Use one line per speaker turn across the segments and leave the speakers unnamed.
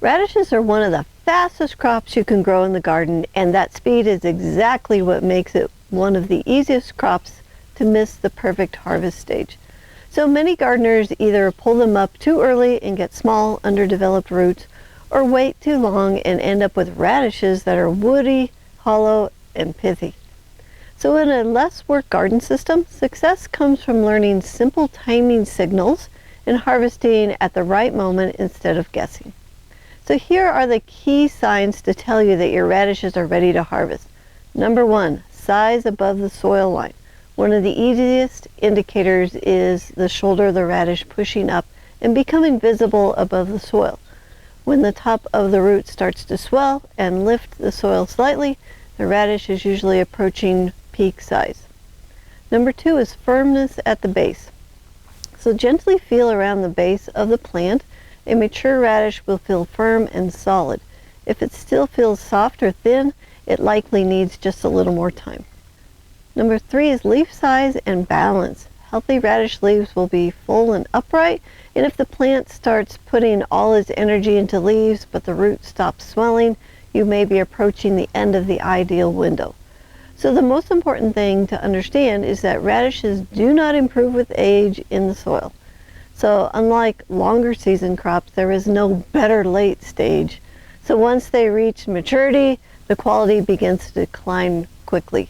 Radishes are one of the fastest crops you can grow in the garden, and that speed is exactly what makes it one of the easiest crops to miss the perfect harvest stage. So many gardeners either pull them up too early and get small, underdeveloped roots, or wait too long and end up with radishes that are woody, hollow, and pithy. So in a less work garden system, success comes from learning simple timing signals and harvesting at the right moment instead of guessing. So here are the key signs to tell you that your radishes are ready to harvest. Number 1, size above the soil line. One of the easiest indicators is the shoulder of the radish pushing up and becoming visible above the soil. When the top of the root starts to swell and lift the soil slightly, the radish is usually approaching peak size. Number 2 is firmness at the base. So gently feel around the base of the plant. A mature radish will feel firm and solid. If it still feels soft or thin, it likely needs just a little more time. Number 3 is leaf size and balance. Healthy radish leaves will be full and upright, and if the plant starts putting all its energy into leaves but the root stops swelling, you may be approaching the end of the ideal window. So the most important thing to understand is that radishes do not improve with age in the soil. So unlike longer season crops, there is no better late stage. So once they reach maturity, the quality begins to decline quickly.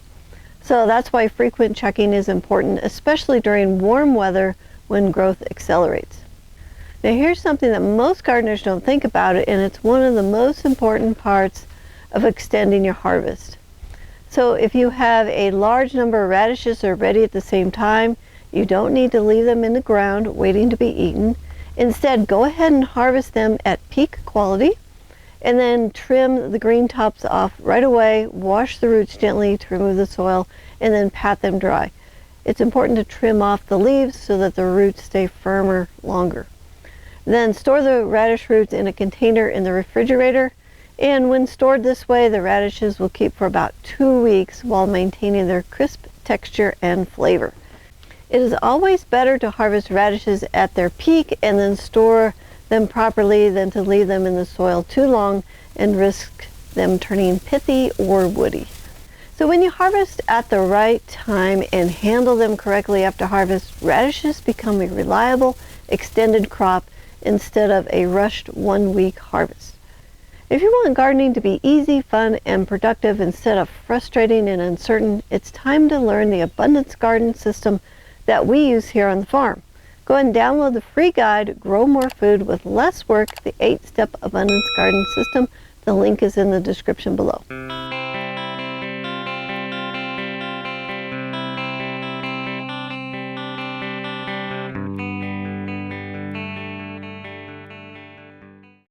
So that's why frequent checking is important, especially during warm weather when growth accelerates. Now here's something that most gardeners don't think about, and it's one of the most important parts of extending your harvest. So if you have a large number of radishes that are ready at the same time, you don't need to leave them in the ground waiting to be eaten. Instead, go ahead and harvest them at peak quality, and then trim the green tops off right away, wash the roots gently to remove the soil, and then pat them dry. It's important to trim off the leaves so that the roots stay firmer longer. Then store the radish roots in a container in the refrigerator, and when stored this way, the radishes will keep for about 2 weeks while maintaining their crisp texture and flavor. It is always better to harvest radishes at their peak and then store them properly than to leave them in the soil too long and risk them turning pithy or woody. So when you harvest at the right time and handle them correctly after harvest, radishes become a reliable, extended crop instead of a rushed 1-week harvest. If you want gardening to be easy, fun, and productive instead of frustrating and uncertain, it's time to learn the abundance garden system that we use here on the farm. Go ahead and download the free guide, Grow More Food with Less Work, the 8-Step Abundance Garden System. The link is in the description below.